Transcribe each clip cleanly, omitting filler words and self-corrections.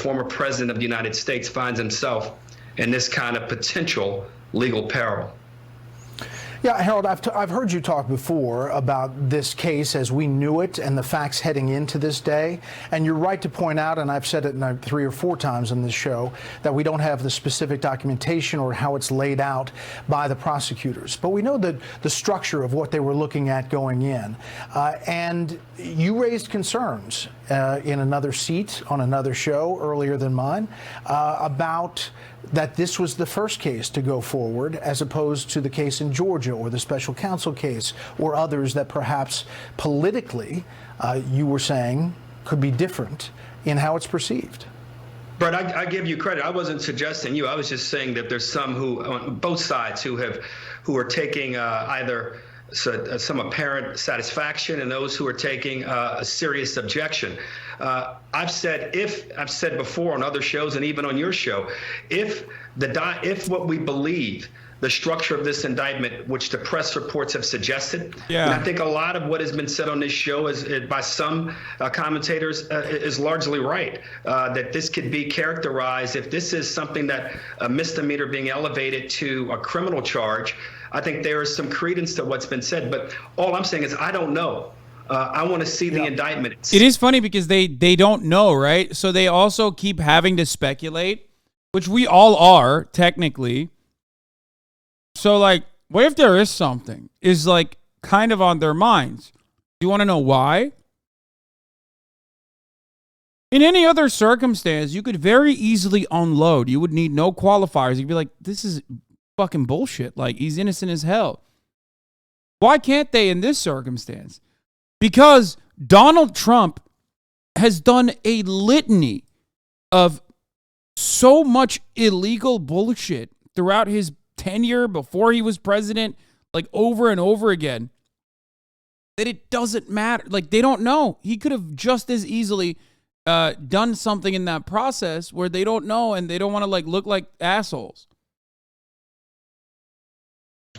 former president of the United States finds himself in this kind of potential legal peril. Yeah, Harold, I've heard you talk before about this case as we knew it and the facts heading into this day. And you're right to point out, and I've said it 3 or 4 times on this show, that we don't have the specific documentation or how it's laid out by the prosecutors. But we know that the structure of what they were looking at going in. And you raised concerns in another seat on another show earlier than mine about that this was the first case to go forward as opposed to the case in Georgia or the special counsel case or others that perhaps politically you were saying could be different in how it's perceived. But I give you credit. I wasn't suggesting you. I was just saying that there's some who, on both sides, who are taking either some apparent satisfaction and those who are taking a serious objection. I've said before on other shows and even on your show, if what we believe the structure of this indictment, which the press reports have suggested, and I think a lot of what has been said on this show is by some commentators is largely right, that this could be characterized, if this is something that a misdemeanor being elevated to a criminal charge, I think there is some credence to what's been said. But all I'm saying is I don't know. I want to see the indictment. It is funny because they don't know, right? So they also keep having to speculate, which we all are technically. So like, what if there is something is like kind of on their minds? Do you want to know why? In any other circumstance, you could very easily unload. You would need no qualifiers. You'd be like, this is fucking bullshit. Like, he's innocent as hell. Why can't they in this circumstance? Because Donald Trump has done a litany of so much illegal bullshit throughout his tenure before he was president, like over and over again, that it doesn't matter. Like, they don't know. He could have just as easily done something in that process where they don't know and they don't want to like look like assholes.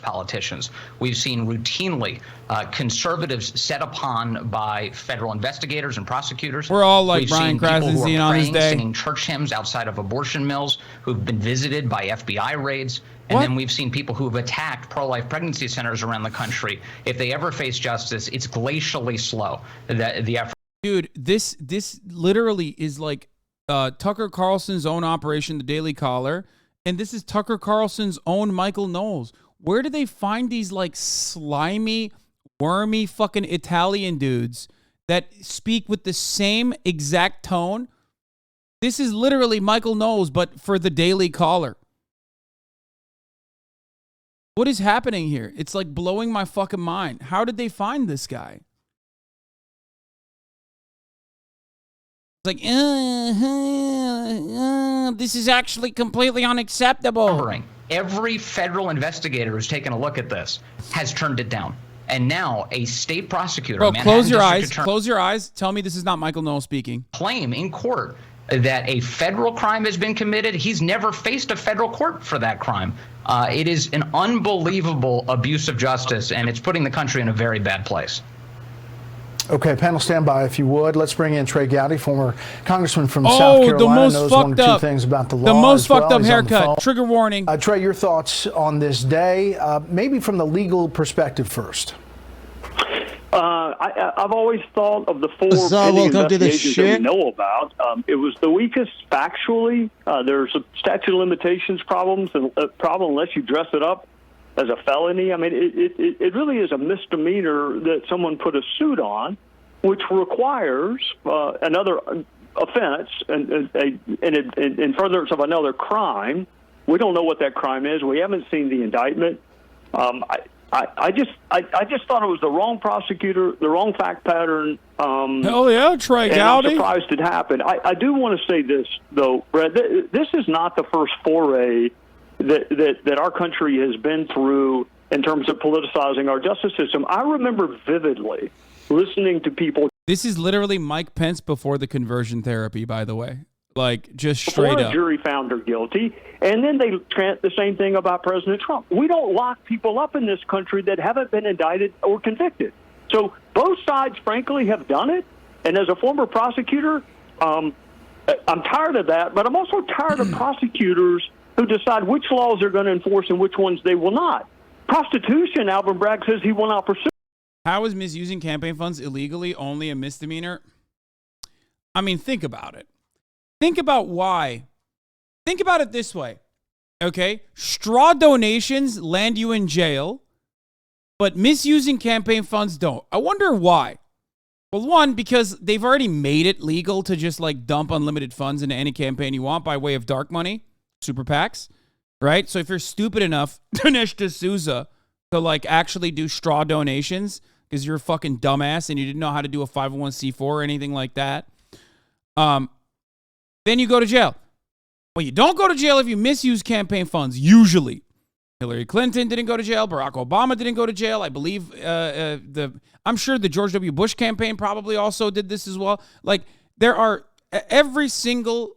Politicians. We've seen routinely conservatives set upon by federal investigators and prosecutors. We're all like Brian Krasenstein on his day, singing church hymns outside of abortion mills, who've been visited by FBI raids. And then we've seen people who have attacked pro-life pregnancy centers around the country. If they ever face justice, it's glacially slow. The effort. Dude, this literally is like Tucker Carlson's own operation, The Daily Caller, and this is Tucker Carlson's own Michael Knowles. Where do they find these like slimy, wormy fucking Italian dudes that speak with the same exact tone? This is literally Michael Knowles, but for The Daily Caller. What is happening here? It's like blowing my fucking mind. How did they find this guy? It's like, this is actually completely unacceptable. Every federal investigator who's taken a look at this has turned it down. And now a state prosecutor... Bro, close your eyes. Close your eyes. Tell me this is not Michael Knowles speaking. ...claim in court that a federal crime has been committed. He's never faced a federal court for that crime. It is an unbelievable abuse of justice, and it's putting the country in a very bad place. Okay, panel, stand by if you would. Let's bring in Trey Gowdy, former congressman from South Carolina. The most knows fucked one or two up things about the law. The most fucked up He's haircut. Trigger warning. Trey, your thoughts on this day, maybe from the legal perspective first. I've always thought of the 4 pending investigations that we know about. It was the weakest factually. There's a statute of limitations problem unless you dress it up as a felony. I mean, it really is a misdemeanor that someone put a suit on, which requires another offense and in furtherance of another crime. We don't know what that crime is. We haven't seen the indictment. I just thought it was the wrong prosecutor, the wrong fact pattern. Hell yeah, Trey Gowdy. I'm surprised it happened. I do want to say this, though, Brett. This is not the first foray that our country has been through in terms of politicizing our justice system. I remember vividly listening to people. This is literally Mike Pence before the conversion therapy, by the way. Like, just straight up. The jury found her guilty, and then they chant the same thing about President Trump. We don't lock people up in this country that haven't been indicted or convicted. So both sides, frankly, have done it. And as a former prosecutor, I'm tired of that, but I'm also tired of prosecutors who decide which laws they're going to enforce and which ones they will not. Prostitution, Alvin Bragg says he will not pursue. How is misusing campaign funds illegally only a misdemeanor? I mean, think about it. Think about why. Think about it this way, okay? Straw donations land you in jail, but misusing campaign funds don't. I wonder why. Well, one, because they've already made it legal to just like dump unlimited funds into any campaign you want by way of dark money, super PACs, right? So if you're stupid enough, Dinesh D'Souza, to like actually do straw donations because you're a fucking dumbass and you didn't know how to do a 501c4 or anything like that, then you go to jail. Well, you don't go to jail if you misuse campaign funds, usually. Hillary Clinton didn't go to jail. Barack Obama didn't go to jail. I believe I'm sure the George W. Bush campaign probably also did this as well. Like, there are every single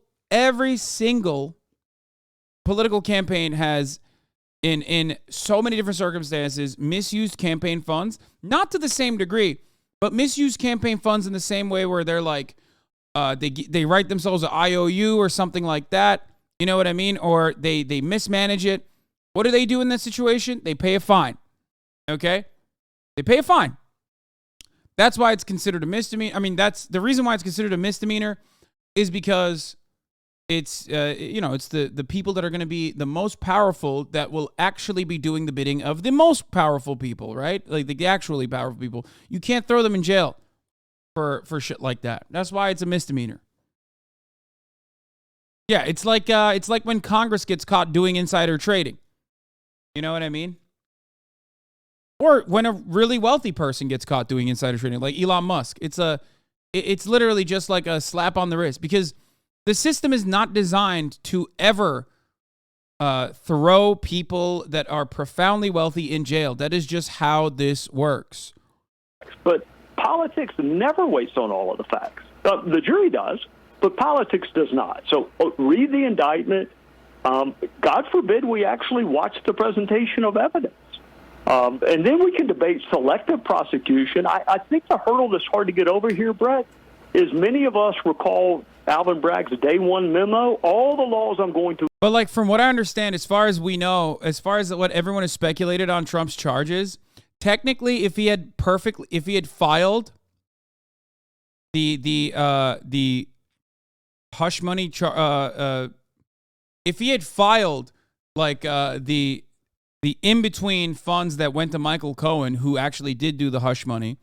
political campaign has, in so many different circumstances, misused campaign funds, not to the same degree, but misused campaign funds in the same way where they're like, they write themselves an IOU or something like that. You know what I mean? Or they mismanage it. What do they do in that situation? They pay a fine. Okay? They pay a fine. That's why it's considered a misdemeanor. I mean, that's the reason why it's considered a misdemeanor is because it's, it's the people that are going to be the most powerful that will actually be doing the bidding of the most powerful people, right? Like the actually powerful people. You can't throw them in jail for shit like that. That's why it's a misdemeanor. Yeah, it's like when Congress gets caught doing insider trading. You know what I mean? Or when a really wealthy person gets caught doing insider trading, like Elon Musk. It's literally just like a slap on the wrist because the system is not designed to ever throw people that are profoundly wealthy in jail. That is just how this works. But politics never waits on all of the facts. The jury does, but politics does not. So read the indictment. God forbid we actually watch the presentation of evidence. And then we can debate selective prosecution. I think the hurdle that's hard to get over here, Brett, is many of us recall Alvin Bragg's day one memo, all the laws I'm going to. But like from what I understand, as far as we know, as far as what everyone has speculated on Trump's charges, technically, if he had filed the hush money, if he had filed like the in between funds that went to Michael Cohen, who actually did do the hush money,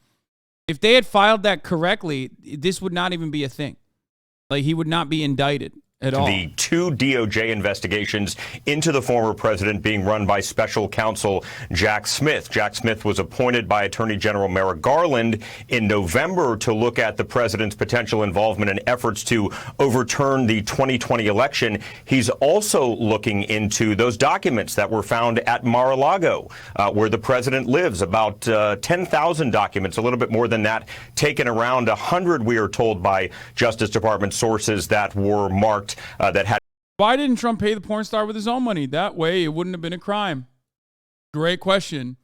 if they had filed that correctly, this would not even be a thing. Like he would not be indicted at all. The two DOJ investigations into the former president being run by special counsel Jack Smith. Jack Smith was appointed by Attorney General Merrick Garland in November to look at the president's potential involvement in efforts to overturn the 2020 election. He's also looking into those documents that were found at Mar-a-Lago, where the president lives, about 10,000 documents, a little bit more than that, taken around 100, we are told by Justice Department sources, that were marked that had. Why didn't Trump pay the porn star with his own money? That way it wouldn't have been a crime. Great question.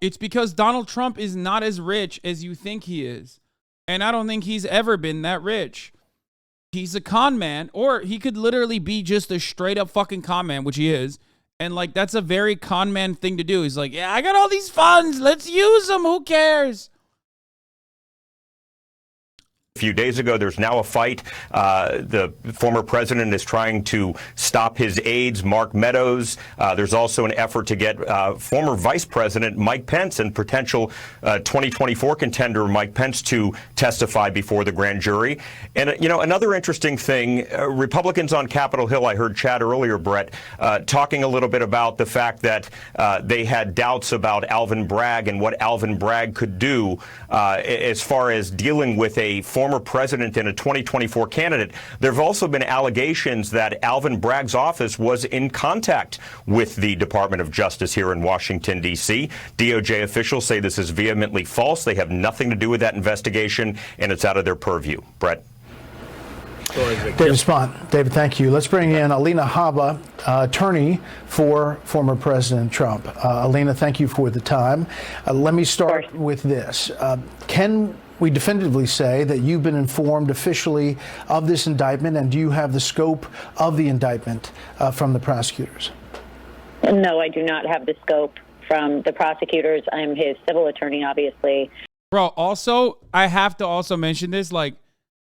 It's because Donald Trump is not as rich as you think he is. And I don't think he's ever been that rich. He's a con man, or he could literally be just a straight up fucking con man, which he is. And like, that's a very con man thing to do. He's like, yeah, I got all these funds. Let's use them. Who cares? A few days ago, there's now a fight. The former president is trying to stop his aides, Mark Meadows. There's also an effort to get former Vice President Mike Pence and potential 2024 contender Mike Pence to testify before the grand jury. And, another interesting thing, Republicans on Capitol Hill, I heard Chad earlier, Brett, talking a little bit about the fact that they had doubts about Alvin Bragg and what Alvin Bragg could do as far as dealing with a former president and a 2024 candidate. There have also been allegations that Alvin Bragg's office was in contact with the Department of Justice here in Washington, D.C. DOJ officials say this is vehemently false. They have nothing to do with that investigation, and it's out of their purview. Brett. David Spont. David, thank you. Let's bring in Alina Habba, attorney for former President Trump. Alina, thank you for the time. Let me start with this. Can we definitively say that you've been informed officially of this indictment, and do you have the scope of the indictment from the prosecutors? No, I do not have the scope from the prosecutors. I'm his civil attorney, obviously. Bro, also, I have to also mention this. Like,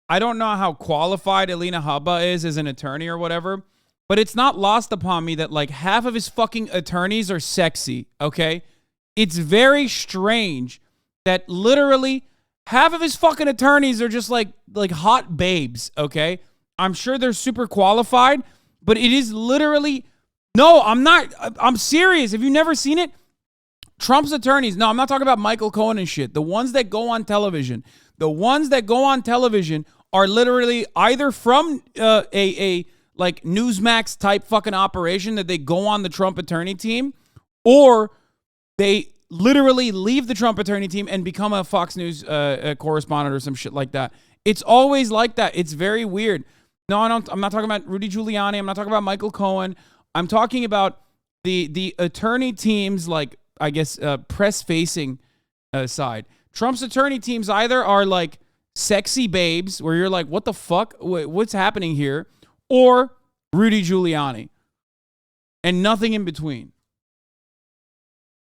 I don't know how qualified Alina Habba is as an attorney or whatever, but it's not lost upon me that, like, half of his fucking attorneys are sexy, okay? It's very strange that literally half of his fucking attorneys are just like hot babes, okay? I'm sure they're super qualified, but it is literally... No, I'm not. I'm serious. Have you never seen it? Trump's attorneys. No, I'm not talking about Michael Cohen and shit. The ones that go on television. The ones that go on television are literally either from a like Newsmax type fucking operation that they go on the Trump attorney team, or they literally leave the Trump attorney team and become a Fox News correspondent or some shit like that. It's always like that. It's very weird. No, I'm not talking about Rudy Giuliani. I'm not talking about Michael Cohen. I'm talking about the attorney teams, like, I guess, press-facing side. Trump's attorney teams either are, like, sexy babes, where you're like, what the fuck? What's happening here? Or Rudy Giuliani. And nothing in between.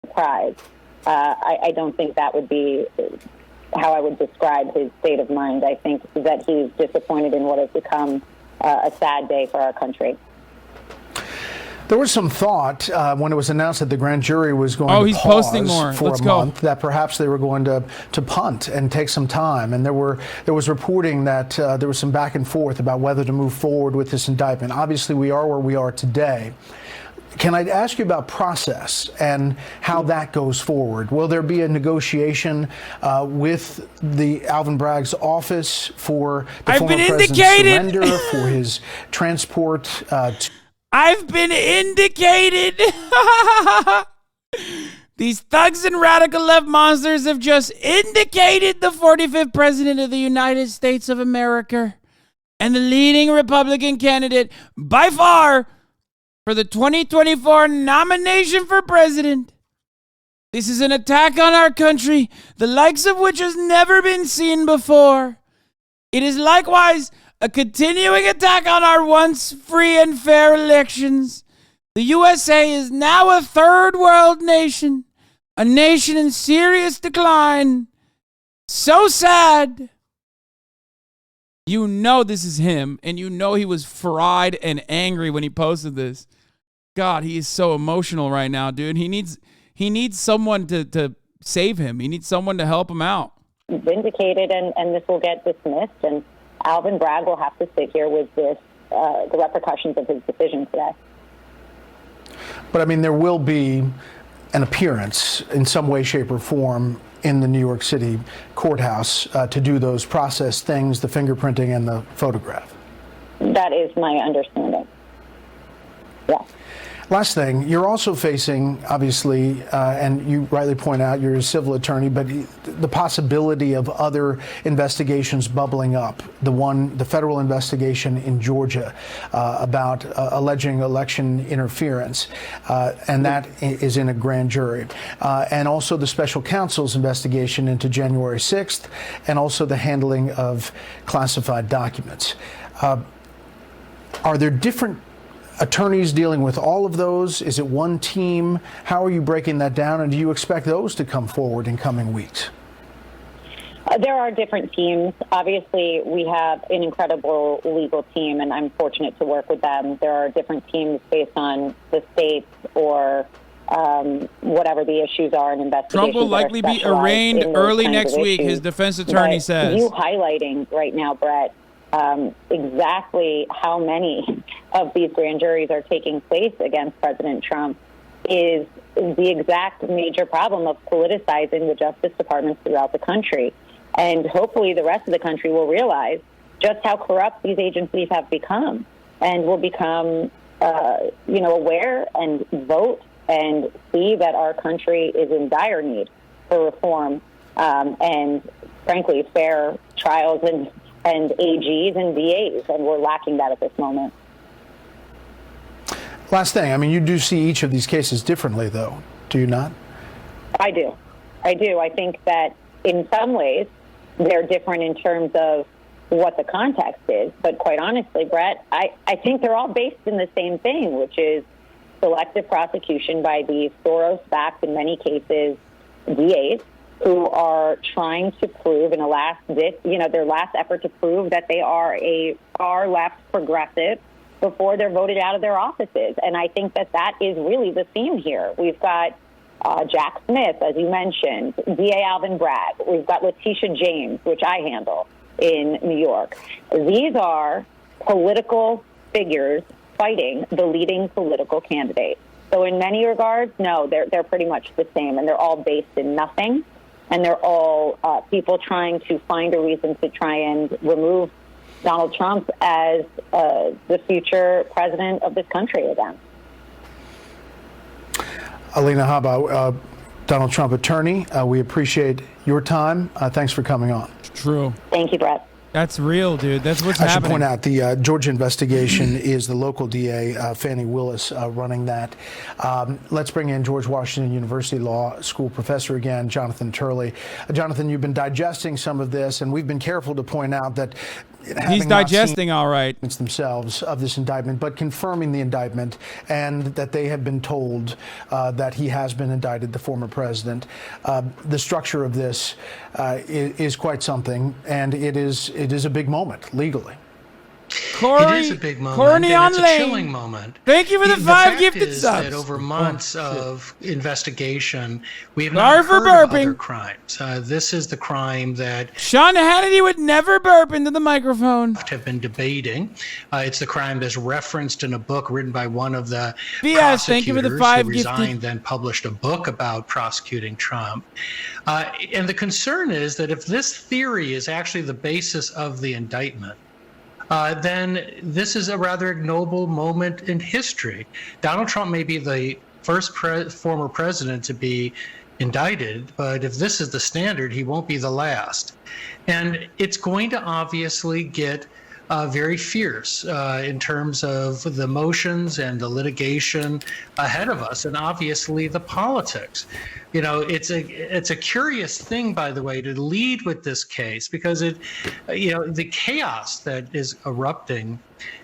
Surprise. I don't think that would be how I would describe his state of mind. I think that he's disappointed in what has become a sad day for our country. There was some thought when it was announced that the grand jury was going to pause for a month that perhaps they were going to punt and take some time. And there was reporting that there was some back and forth about whether to move forward with this indictment. Obviously, we are where we are today. Can I ask you about process and how that goes forward? Will there be a negotiation with the Alvin Bragg's office for the former president's surrender, for his transport? I've been indicated. These thugs and radical left monsters have just indicated the 45th president of the United States of America and the leading Republican candidate by far for the 2024 nomination for president. This is an attack on our country, the likes of which has never been seen before. It is likewise a continuing attack on our once free and fair elections. The USA is now a third world nation, a nation in serious decline. So sad. You know this is him, and you know he was fried and angry when he posted this. God, he is so emotional right now, dude. He needs someone to save him. He needs someone to help him out. Vindicated, and this will get dismissed, and Alvin Bragg will have to sit here with this, the repercussions of his decision today. But, I mean, there will be an appearance in some way, shape, or form in the New York City courthouse to do those process things, the fingerprinting and the photograph. That is my understanding. Yeah. Last thing, you're also facing, obviously, and you rightly point out, you're a civil attorney, but the possibility of other investigations bubbling up. The federal investigation in Georgia about alleging election interference, and that is in a grand jury. And also the special counsel's investigation into January 6th, and also the handling of classified documents. Are there different attorneys dealing with all of those? Is it one team? How are you breaking that down? And do you expect those to come forward in coming weeks? There are different teams. Obviously, we have an incredible legal team, and I'm fortunate to work with them. There are different teams based on the states or whatever the issues are in investigations. Trump will likely be arraigned early next week, his defense attorney says. You highlighting right now, Brett, exactly how many of these grand juries are taking place against President Trump is the exact major problem of politicizing the Justice Departments throughout the country. And hopefully the rest of the country will realize just how corrupt these agencies have become and will become, aware and vote and see that our country is in dire need for reform and, frankly, fair trials and AGs and DAs, and we're lacking that at this moment. Last thing, I mean, you do see each of these cases differently, though, do you not? I do. I think that in some ways, they're different in terms of what the context is. But quite honestly, Brett, I think they're all based in the same thing, which is selective prosecution by these Soros-backed, in many cases, DAs who are trying to prove in their last effort to prove that they are a far left progressive before they're voted out of their offices. And I think that is really the theme here. We've got Jack Smith, as you mentioned, DA Alvin Bragg. We've got Letitia James, which I handle in New York. These are political figures fighting the leading political candidate. So in many regards, no, they're pretty much the same, and they're all based in nothing, and they're all people trying to find a reason to try and remove Donald Trump as the future president of this country again. Alina Habba, Donald Trump attorney, we appreciate your time. Thanks for coming on. True. Thank you, Brett. That's real, dude. That's what's happening. I happening. should point out the Georgia investigation is the local DA, Fannie Willis, running that. Let's bring in George Washington University Law School professor again, Jonathan Turley. Jonathan, you've been digesting some of this, and we've been careful to point out that he's digesting all right themselves of this indictment, but confirming the indictment and that they have been told that he has been indicted, the former president. The structure of this is quite something, and it is a big moment legally. It is a big moment, and it's a chilling moment. Thank you for the 5 gifted subs. That over months of investigation, we have not heard of other crimes. This is the crime that HsanAbi would never burp into the microphone. Have been debating. It's the crime that's referenced in a book written by one of the prosecutors. Thank you for the 5 who resigned, then published a book about prosecuting Trump. And the concern is that if this theory is actually the basis of the indictment, then this is a rather ignoble moment in history. Donald Trump may be the first former president to be indicted, but if this is the standard, he won't be the last. And it's going to obviously get very fierce in terms of the motions and the litigation ahead of us, and obviously the politics. You know, it's a curious thing, by the way, to lead with this case, because the chaos that is erupting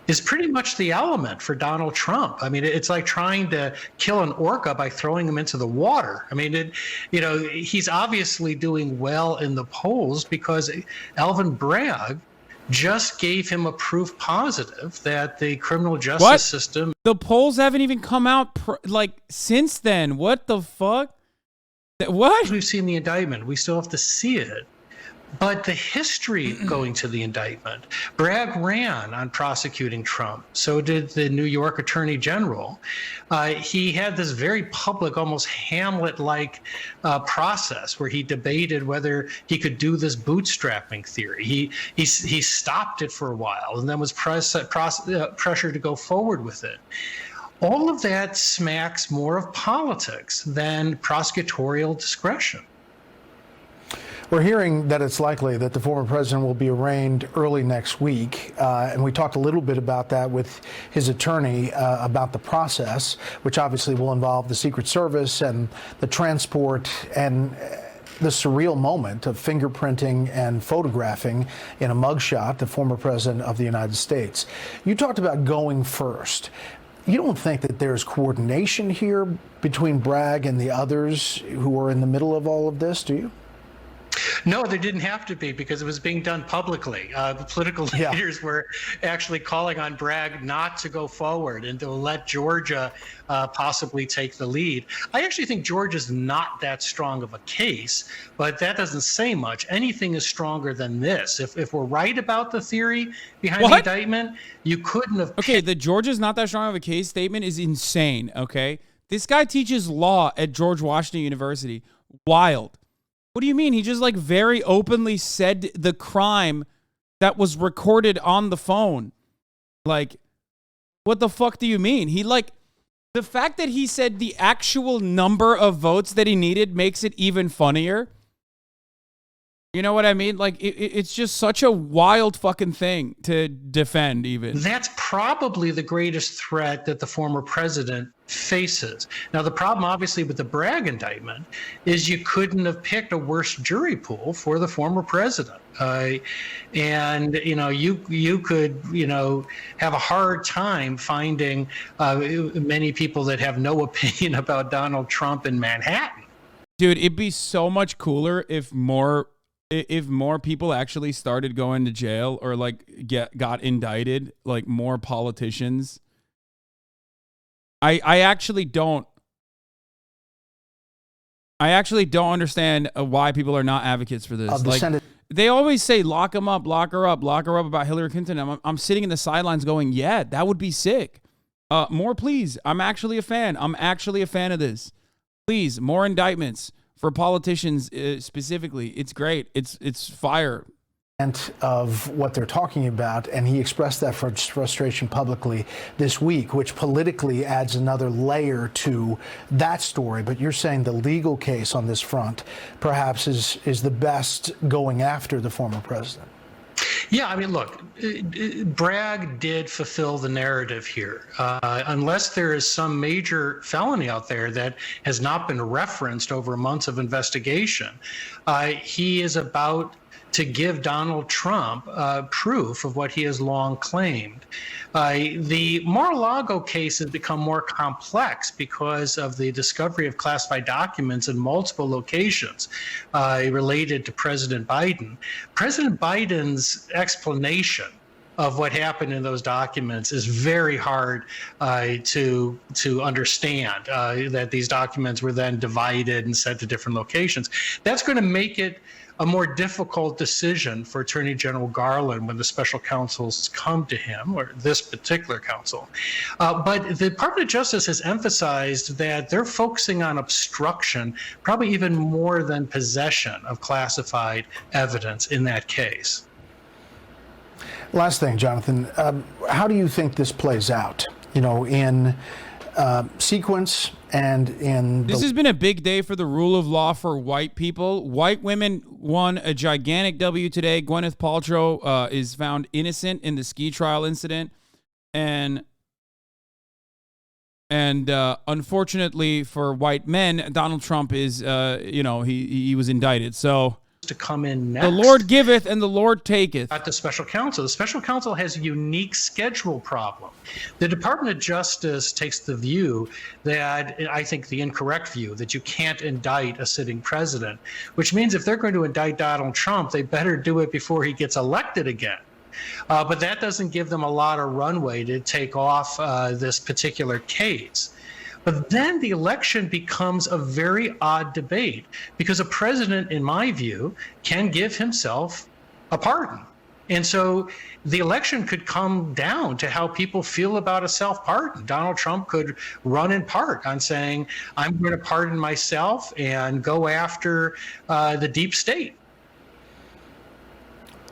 is pretty much the element for Donald Trump. I mean, it's like trying to kill an orca by throwing him into the water. I mean, he's obviously doing well in the polls because Alvin Bragg just gave him a proof positive that the criminal justice system. The polls haven't even come out since then. What the fuck? What? We've seen the indictment. We still have to see it. But the history going to the indictment, Bragg ran on prosecuting Trump. So did the New York Attorney General. He had this very public, almost Hamlet-like process where he debated whether he could do this bootstrapping theory. He stopped it for a while and then was pressured to go forward with it. All of that smacks more of politics than prosecutorial discretion. We're hearing that it's likely that the former president will be arraigned early next week, and we talked a little bit about that with his attorney about the process, which obviously will involve the Secret Service and the transport and the surreal moment of fingerprinting and photographing in a mugshot the former president of the United States. You talked about going first. You don't think that there's coordination here between Bragg and the others who are in the middle of all of this, do you? No, there didn't have to be, because it was being done publicly. The political leaders were actually calling on Bragg not to go forward and to let Georgia possibly take the lead. I actually think Georgia's not that strong of a case, but that doesn't say much. Anything is stronger than this. If we're right about the theory behind the indictment, you couldn't have. Okay, the Georgia's not that strong of a case statement is insane, okay? This guy teaches law at George Washington University. Wild. What do you mean? He just very openly said the crime that was recorded on the phone. What the fuck do you mean? The fact that he said the actual number of votes that he needed makes it even funnier. You know what I mean? Like, it's just such a wild fucking thing to defend, even. That's probably the greatest threat that the former president faces. Now, the problem, obviously, with the Bragg indictment is you couldn't have picked a worse jury pool for the former president. And, you could, have a hard time finding many people that have no opinion about Donald Trump in Manhattan. Dude, it'd be so much cooler if more people actually started going to jail or like got indicted, like more politicians. I actually don't understand why people are not advocates for this. Like, they always say lock him up, lock her up about Hillary Clinton. I'm sitting in the sidelines going, yeah, that would be sick. More, please. I'm actually a fan. I'm actually a fan of this. Please, more indictments for politicians specifically. It's great. It's fire. Of what they're talking about, and he expressed that frustration publicly this week, which politically adds another layer to that story. But you're saying the legal case on this front perhaps is the best going after the former president. Yeah, I mean, look, Bragg did fulfill the narrative here. Unless there is some major felony out there that has not been referenced over months of investigation, he is about to give Donald Trump proof of what he has long claimed. The Mar-a-Lago case has become more complex because of the discovery of classified documents in multiple locations related to President Biden. President Biden's explanation of what happened in those documents is very hard to understand, that these documents were then divided and sent to different locations. That's going to make it a more difficult decision for Attorney General Garland when the special counsels come to him, or this particular counsel. But the Department of Justice has emphasized that they're focusing on obstruction, probably even more than possession of classified evidence in that case. Last thing, Jonathan, how do you think this plays out, in sequence and in... This has been a big day for the rule of law for white people. White women won a gigantic W today. Gwyneth Paltrow is found innocent in the ski trial incident. And unfortunately for white men, Donald Trump is, he was indicted. So... to come in next. The Lord giveth and the Lord taketh. At the special counsel. The special counsel has a unique schedule problem. The Department of Justice takes the view that, I think the incorrect view, that you can't indict a sitting president, which means if they're going to indict Donald Trump, they better do it before he gets elected again. But that doesn't give them a lot of runway to take off this particular case. But then the election becomes a very odd debate because a president, in my view, can give himself a pardon. And so the election could come down to how people feel about a self-pardon. Donald Trump could run in part on saying, I'm going to pardon myself and go after the deep state.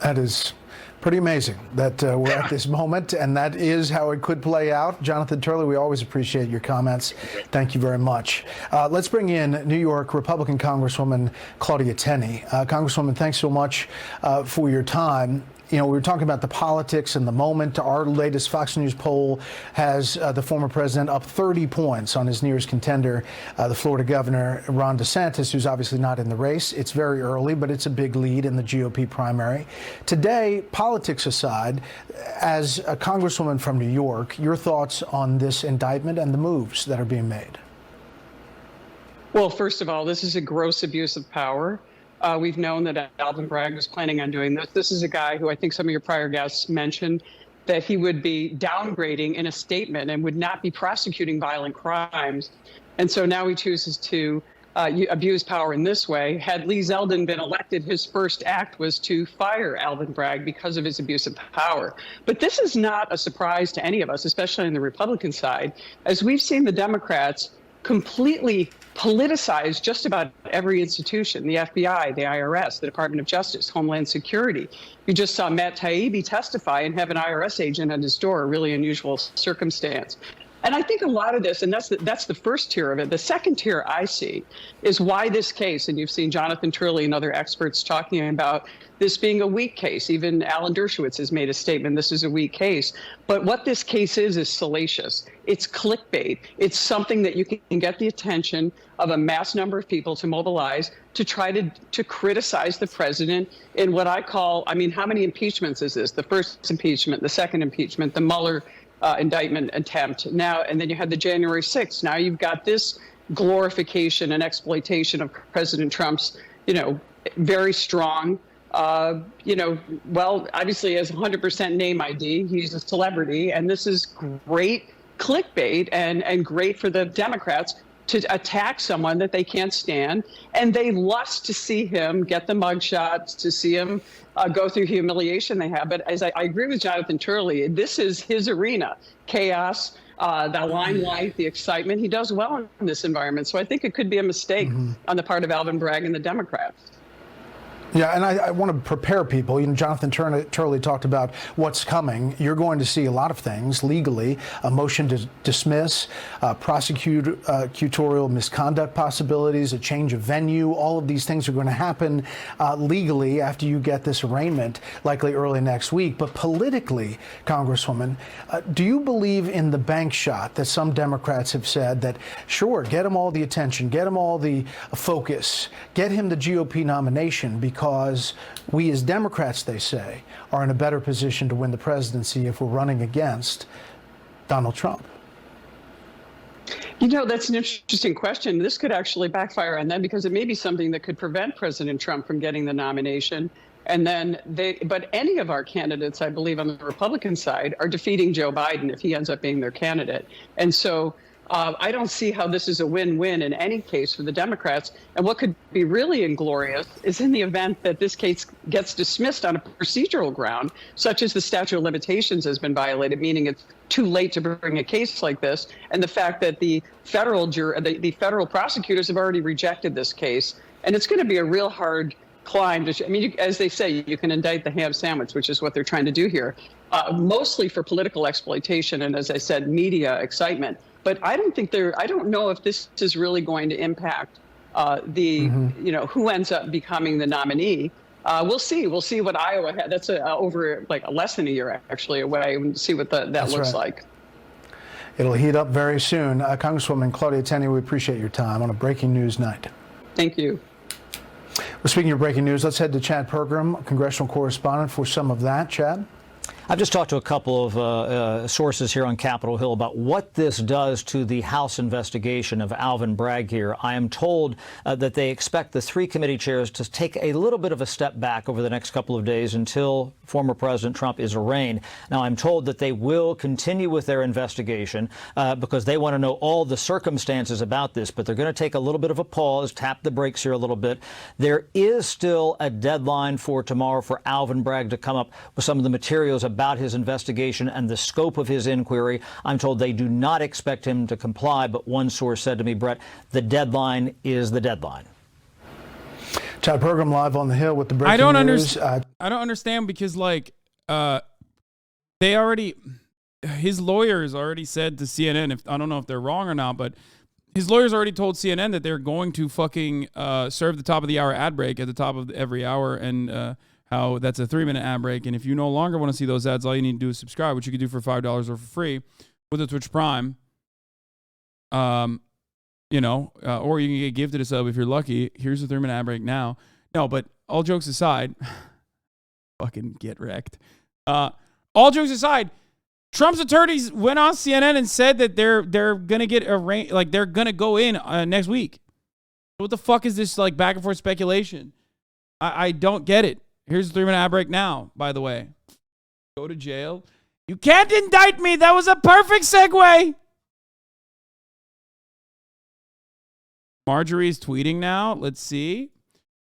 That is pretty amazing that we're at this moment, and that is how it could play out. Jonathan Turley, we always appreciate your comments. Thank you very much. Let's bring in New York Republican Congresswoman Claudia Tenney. Congresswoman, thanks so much for your time. We were talking about the politics and the moment. Our latest Fox News poll has the former president up 30 points on his nearest contender, the Florida governor, Ron DeSantis, who's obviously not in the race. It's very early, but it's a big lead in the GOP primary. Today, politics aside, as a congresswoman from New York, your thoughts on this indictment and the moves that are being made? Well, first of all, this is a gross abuse of power. We've known that Alvin Bragg was planning on doing this. This is a guy who I think some of your prior guests mentioned that he would be downgrading in a statement and would not be prosecuting violent crimes. And so now he chooses to abuse power in this way. Had Lee Zeldin been elected, his first act was to fire Alvin Bragg because of his abuse of power. But this is not a surprise to any of us, especially on the Republican side, as we've seen the Democrats completely politicize just about every institution, the FBI, the IRS, the Department of Justice, Homeland Security. You just saw Matt Taibbi testify and have an IRS agent at his door, a really unusual circumstance. And I think a lot of this, and that's the first tier of it. The second tier I see is why this case, and you've seen Jonathan Turley and other experts talking about this being a weak case. Even Alan Dershowitz has made a statement, this is a weak case. But what this case is salacious. It's clickbait. It's something that you can get the attention of a mass number of people to mobilize to try to criticize the president in what I call, I mean, how many impeachments is this? The first impeachment, the second impeachment, the Mueller indictment attempt now, and then you had the January 6th. Now you've got this glorification and exploitation of President Trump's, very strong, well, obviously has 100% name ID. He's a celebrity, and this is great clickbait and great for the Democrats to attack someone that they can't stand. And they lust to see him get the mugshots, to see him go through humiliation they have. But as I agree with Jonathan Turley, this is his arena. Chaos, the limelight, the excitement. He does well in this environment. So I think it could be a mistake on the part of Alvin Bragg and the Democrats. Yeah, and I want to prepare people. Jonathan Turley talked about what's coming. You're going to see a lot of things legally, a motion to dismiss, prosecutorial misconduct possibilities, a change of venue. All of these things are going to happen legally after you get this arraignment, likely early next week. But politically, Congresswoman, do you believe in the bank shot that some Democrats have said that, sure, get him all the attention, get him all the focus, get him the GOP nomination, because we as Democrats, they say, are in a better position to win the presidency if we're running against Donald Trump? That's an interesting question. This could actually backfire on them because it may be something that could prevent President Trump from getting the nomination. And then but any of our candidates, I believe, on the Republican side are defeating Joe Biden if he ends up being their candidate. And so I don't see how this is a win-win in any case for the Democrats. And what could be really inglorious is in the event that this case gets dismissed on a procedural ground, such as the statute of limitations has been violated, meaning it's too late to bring a case like this, and the fact that the federal prosecutors have already rejected this case. And it's going to be a real hard climb. As they say, you can indict the ham sandwich, which is what they're trying to do here, mostly for political exploitation and, as I said, media excitement. But I don't know if this is really going to impact who ends up becoming the nominee. We'll see. We'll see what Iowa had. That's over less than a year actually away. We'll see what that looks like. It'll heat up very soon. Congresswoman Claudia Tenney, we appreciate your time on a breaking news night. Thank you. Well, speaking of breaking news, let's head to Chad Pergram, congressional correspondent, for some of that. Chad? I've just talked to a couple of sources here on Capitol Hill about what this does to the House investigation of Alvin Bragg here. I am told that they expect the three committee chairs to take a little bit of a step back over the next couple of days until former President Trump is arraigned. Now, I'm told that they will continue with their investigation because they want to know all the circumstances about this, but they're going to take a little bit of a pause, tap the brakes here a little bit. There is still a deadline for tomorrow for Alvin Bragg to come up with some of the materials about his investigation and the scope of his inquiry. I'm told they do not expect him to comply, but one source said to me, Brett, the deadline is the deadline. Chad Pergram live on the Hill with the breaking news. I don't understand because, his lawyers already said to CNN, I don't know if they're wrong or not, but his lawyers already told CNN that they're going to fucking serve the top of the hour ad break at the top of every hour, and how that's a 3-minute ad break. And if you no longer want to see those ads, all you need to do is subscribe, which you can do for $5 or for free with a Twitch Prime. Or you can get gifted a sub if you're lucky. Here's a 3-minute ad break now. No, but all jokes aside, fucking get wrecked. All jokes aside, Trump's attorneys went on CNN and said that they're gonna get they're gonna go in next week. What the fuck is this back and forth speculation? I don't get it. Here's a 3-minute ad break now, by the way. Go to jail. You can't indict me. That was a perfect segue. Marjorie's tweeting now. Let's see.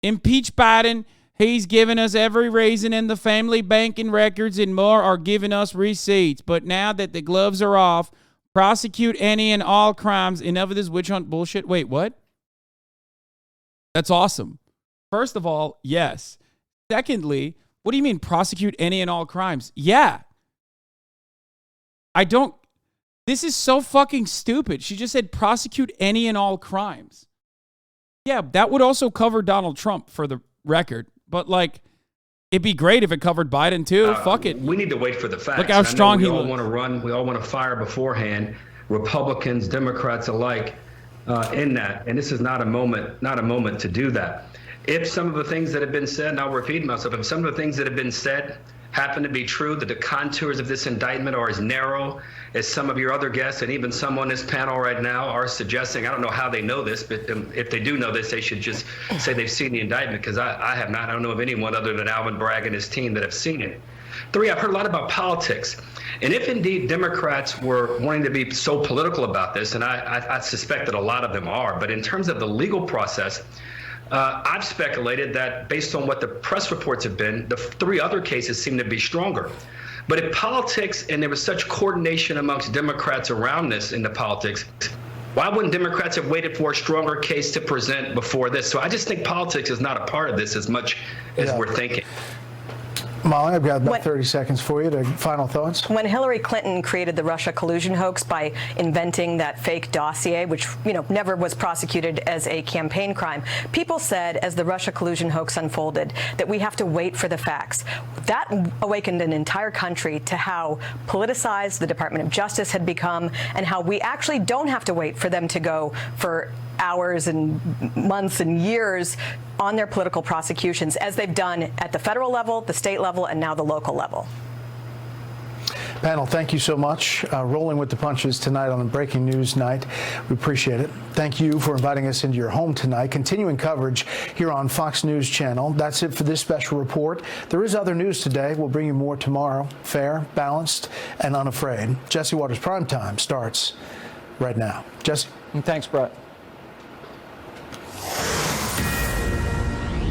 Impeach Biden. He's given us every reason, and the family banking records and more are giving us receipts. But now that the gloves are off, prosecute any and all crimes. Enough of this witch hunt bullshit. Wait, what? That's awesome. First of all, yes. Secondly, what do you mean prosecute any and all crimes? Yeah. This is so fucking stupid. She just said prosecute any and all crimes. Yeah, that would also cover Donald Trump, for the record. But, like, it'd be great if it covered Biden, too. Fuck it. We need to wait for the facts. Look how strong he was. We all want to run. We all want to fire beforehand. Republicans, Democrats alike, in that. And this is not a moment to do that. If some of the things that have been said, and I'll repeat myself, if some of the things that have been said happen to be true, that the contours of this indictment are as narrow as some of your other guests and even some on this panel right now are suggesting. I don't know how they know this, but if they do know this, they should just say they've seen the indictment, because I have not. I don't know of anyone other than Alvin Bragg and his team that have seen it. 3, I've heard a lot about politics. And if indeed Democrats were wanting to be so political about this, and I suspect that a lot of them are, but in terms of the legal process, I've speculated that based on what the press reports have been, the 3 other cases seem to be stronger. But if politics, and there was such coordination amongst Democrats around this in the politics, why wouldn't Democrats have waited for a stronger case to present before this? So I just think politics is not a part of this as much as we're thinking. Molly, I've got about 30 seconds for you to final thoughts. When Hillary Clinton created the Russia collusion hoax by inventing that fake dossier, which never was prosecuted as a campaign crime, people said as the Russia collusion hoax unfolded that we have to wait for the facts. That awakened an entire country to how politicized the Department of Justice had become, and how we actually don't have to wait for them to go for hours and months and years on their political prosecutions, as they've done at the federal level, the state level, and now the local level. Panel, thank you so much. Rolling with the punches tonight on the Breaking News Night. We appreciate it. Thank you for inviting us into your home tonight. Continuing coverage here on Fox News Channel. That's it for this special report. There is other news today. We'll bring you more tomorrow. Fair, balanced, and unafraid. Jesse Waters Primetime starts right now. Jesse? Thanks, Brett.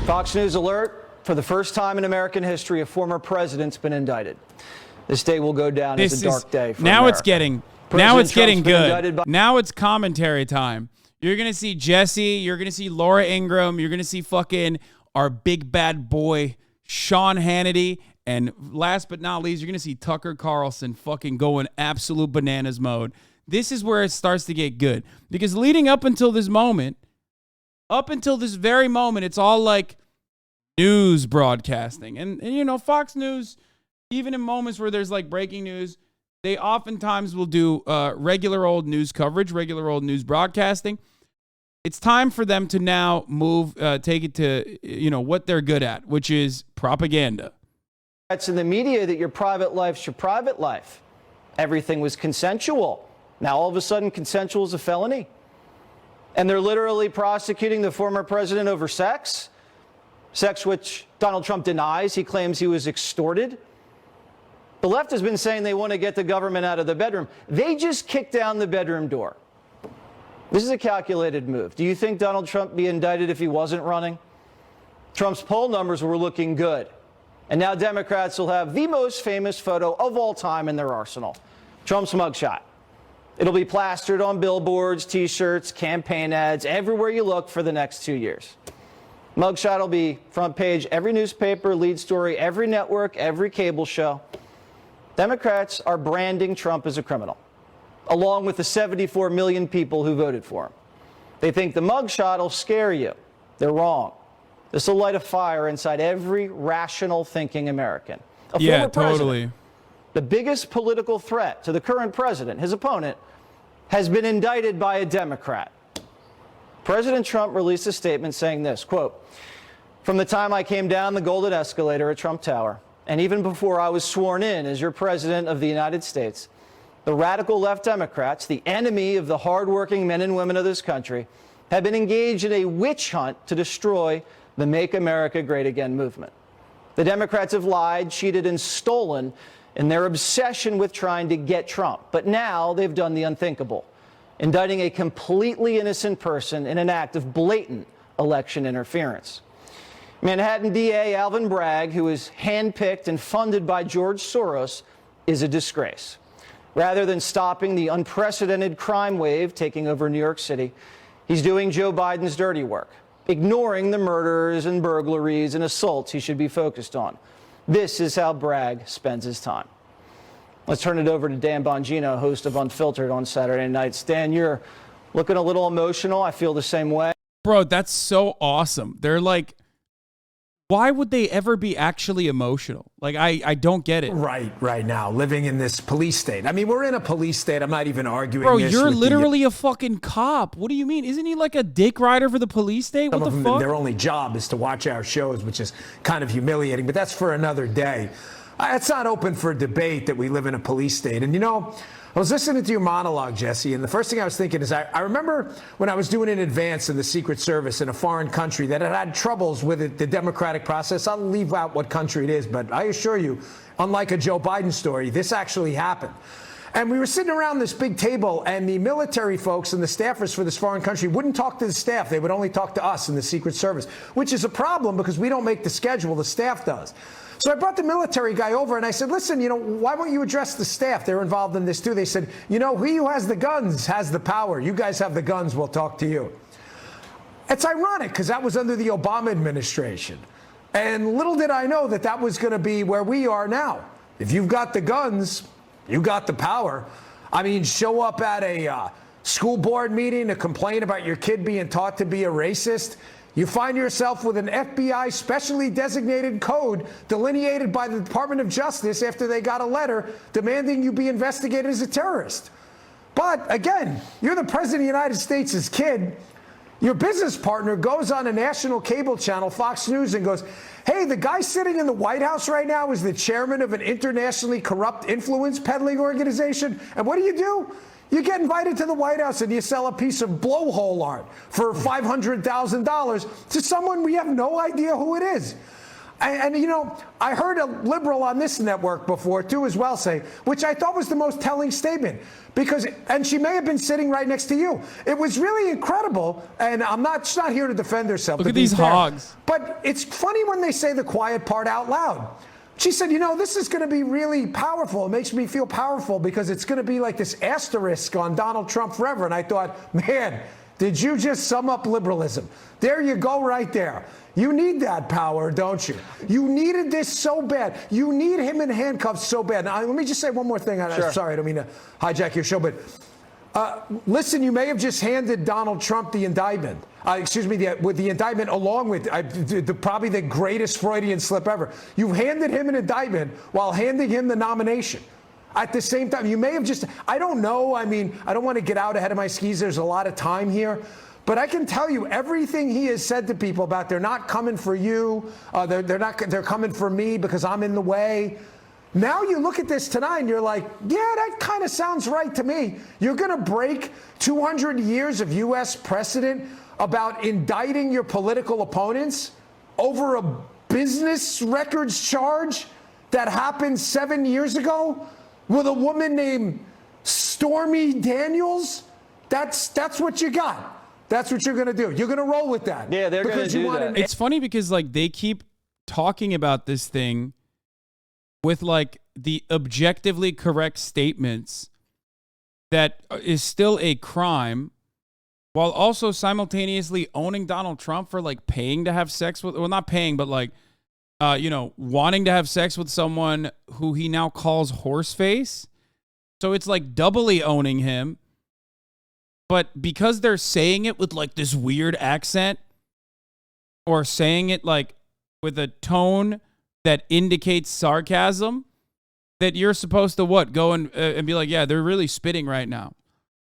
Fox News alert. For the first time in American history, a former president's been indicted. This day will go down as a dark day for now America. It's getting good. Now it's commentary time. You're going to see Jesse. You're going to see Laura Ingraham. You're going to see fucking our big bad boy, Sean Hannity. And last but not least, you're going to see Tucker Carlson fucking going absolute bananas mode. This is where it starts to get good. Because leading up until this moment, it's all like news broadcasting. And Fox News, even in moments where there's like breaking news, they oftentimes will do regular old news coverage, regular old news broadcasting. It's time for them to now take it to, what they're good at, which is propaganda. That's in the media that your private life's your private life. Everything was consensual. Now, all of a sudden, consensual is a felony. And they're literally prosecuting the former president over sex which Donald Trump denies. He claims he was extorted. The left has been saying they want to get the government out of the bedroom. They just kicked down the bedroom door. This is a calculated move. Do you think Donald Trump would be indicted if he wasn't running? Trump's poll numbers were looking good. And now Democrats will have the most famous photo of all time in their arsenal, Trump's mugshot. It'll be plastered on billboards, T-shirts, campaign ads, everywhere you look for the next 2 years. Mugshot will be front page, every newspaper, lead story, every network, every cable show. Democrats are branding Trump as a criminal, along with the 74 million people who voted for him. They think the mugshot will scare you. They're wrong. This will light a fire inside every rational thinking American. Yeah, totally. The biggest political threat to the current president, his opponent, has been indicted by a Democrat. President Trump released a statement saying this, quote, "From the time I came down the golden escalator at Trump Tower, and even before I was sworn in as your president of the United States, the radical left Democrats, the enemy of the hardworking men and women of this country, have been engaged in a witch hunt to destroy the Make America Great Again movement. The Democrats have lied, cheated, and stolen in their obsession with trying to get Trump. But now they've done the unthinkable, indicting a completely innocent person in an act of blatant election interference. Manhattan DA Alvin Bragg, who is handpicked and funded by George Soros, is a disgrace. Rather than stopping the unprecedented crime wave taking over New York City, he's doing Joe Biden's dirty work, ignoring the murders and burglaries and assaults he should be focused on. This is how Bragg spends his time. Let's turn it over to Dan Bongino, host of Unfiltered on Saturday nights. Dan, you're looking a little emotional. I feel the same way. Bro, that's so awesome. They're like, why would they ever be actually emotional? Like, I don't get it. Right now, living in this police state. I mean, we're in a police state. I'm not even arguing Bro, this you're with literally a fucking cop. What do you mean? Isn't he like a dick rider for the police state? What the fuck? Their only job is to watch our shows, which is kind of humiliating, but that's for another day. It's not open for debate that we live in a police state. And, you know, I was listening to your monologue, Jesse, and the first thing I was thinking is I remember when I was doing an advance in the Secret Service in a foreign country that had troubles with it, the democratic process. I'll leave out what country it is, but I assure you, unlike a Joe Biden story, this actually happened. And we were sitting around this big table, and the military folks and the staffers for this foreign country wouldn't talk to the staff. They would only talk to us in the Secret Service, which is a problem because we don't make the schedule, the staff does. So I brought the military guy over and I said, listen, you know, why won't you address the staff? They're involved in this too. They said, you know, he who has the guns has the power. You guys have the guns. We'll talk to you. It's ironic because that was under the Obama administration. And little did I know that that was going to be where we are now. If you've got the guns, you got the power. I mean, show up at a school board meeting to complain about your kid being taught to be a racist. You find yourself with an FBI specially designated code delineated by the Department of Justice after they got a letter demanding you be investigated as a terrorist. But again, you're the president of the United States' kid. Your business partner goes on a national cable channel, Fox News, and goes, hey, the guy sitting in the White House right now is the chairman of an internationally corrupt influence peddling organization. And what do? You get invited to the White House and you sell a piece of blowhole art for $500,000 to someone we have no idea who it is. And, you know, I heard a liberal on this network before, too, as well say, which I thought was the most telling statement, because, and she may have been sitting right next to you. It was really incredible, and she's not here to defend herself. Look at these hogs. But it's funny when they say the quiet part out loud. She said, you know, this is going to be really powerful. It makes me feel powerful because it's going to be like this asterisk on Donald Trump forever. And I thought, man, did you just sum up liberalism? There you go right there. You need that power, don't you? You needed this so bad. You need him in handcuffs so bad. Now, let me just say one more thing. Sure. Sorry, I don't mean to hijack your show, but listen, you may have just handed Donald Trump the indictment. With the indictment along with probably the greatest Freudian slip ever. You've handed him an indictment while handing him the nomination. At the same time, you may have just, I don't know. I mean, I don't want to get out ahead of my skis. There's a lot of time here. But I can tell you everything he has said to people about they're not coming for you. They're coming for me because I'm in the way. Now you look at this tonight and you're like, yeah, that kind of sounds right to me. You're going to break 200 years of U.S. precedent about indicting your political opponents over a business records charge that happened 7 years ago with a woman named Stormy Daniels? That's what you got. That's what you're going to do. You're going to roll with that. Yeah, they're going to do that. It's funny because like they keep talking about this thing with like the objectively correct statements that is still a crime, while also simultaneously owning Donald Trump for like paying to have sex with, well, not paying, but like, wanting to have sex with someone who he now calls horseface. So it's like doubly owning him. But because they're saying it with like this weird accent or saying it like with a tone that indicates sarcasm, that you're supposed to what? Go and be like, yeah, they're really spitting right now.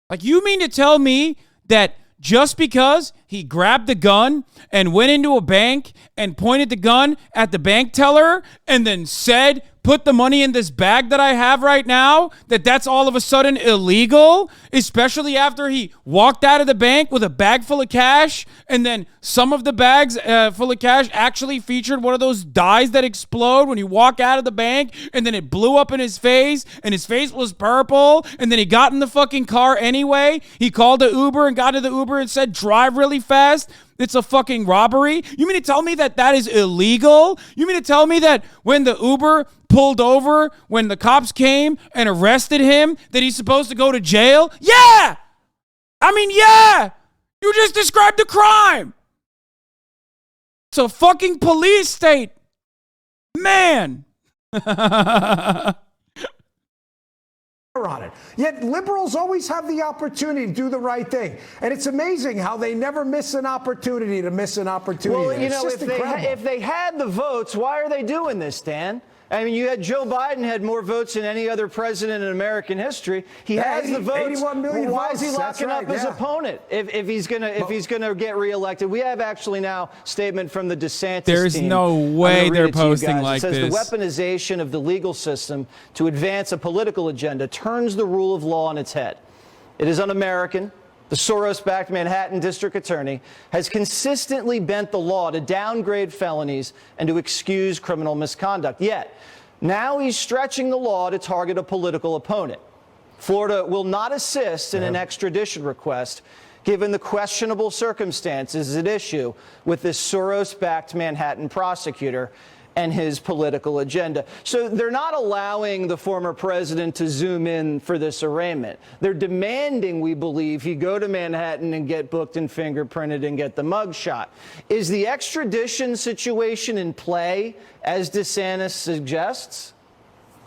Like, you mean to tell me that just because he grabbed the gun and went into a bank and pointed the gun at the bank teller and then said, put the money in this bag that I have right now, that's all of a sudden illegal, especially after he walked out of the bank with a bag full of cash, and then some of the bags full of cash actually featured one of those dyes that explode when you walk out of the bank, and then it blew up in his face, and his face was purple, and then he got in the fucking car anyway. He called the Uber and got to the Uber and said, drive really fast. It's a fucking robbery. You mean to tell me that is illegal? You mean to tell me that when the Uber pulled over, when the cops came and arrested him, that he's supposed to go to jail? Yeah! I mean, yeah! You just described the crime. It's a fucking police state. Man. on it. Yet liberals always have the opportunity to do the right thing. And it's amazing how they never miss an opportunity to miss an opportunity. Well, you know, if they had the votes, why are they doing this, Dan? I mean, you had Joe Biden had more votes than any other president in American history. He has the votes. 81 million Why votes. is he locking up his opponent if he's gonna get reelected? We have actually now a statement from the DeSantis There's team. no way they're posting like this. It says this. The weaponization of the legal system to advance a political agenda turns the rule of law on its head. It is un-American. The Soros-backed Manhattan district attorney has consistently bent the law to downgrade felonies and to excuse criminal misconduct. Yet, now he's stretching the law to target a political opponent. Florida will not assist in an extradition request given the questionable circumstances at issue with this Soros-backed Manhattan prosecutor and his political agenda. So they're not allowing the former president to zoom in for this arraignment. They're demanding, we believe, he go to Manhattan and get booked and fingerprinted and get the mugshot. Is the extradition situation in play, as DeSantis suggests?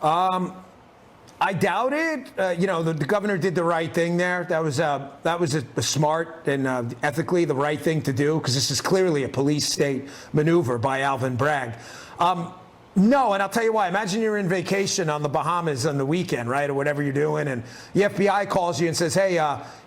I doubt it. You know, the governor did the right thing there. That was a smart and ethically the right thing to do, because this is clearly a police state maneuver by Alvin Bragg. No, and I'll tell you why. Imagine you're in vacation on the Bahamas on the weekend, right, or whatever you're doing, and the FBI calls you and says, hey,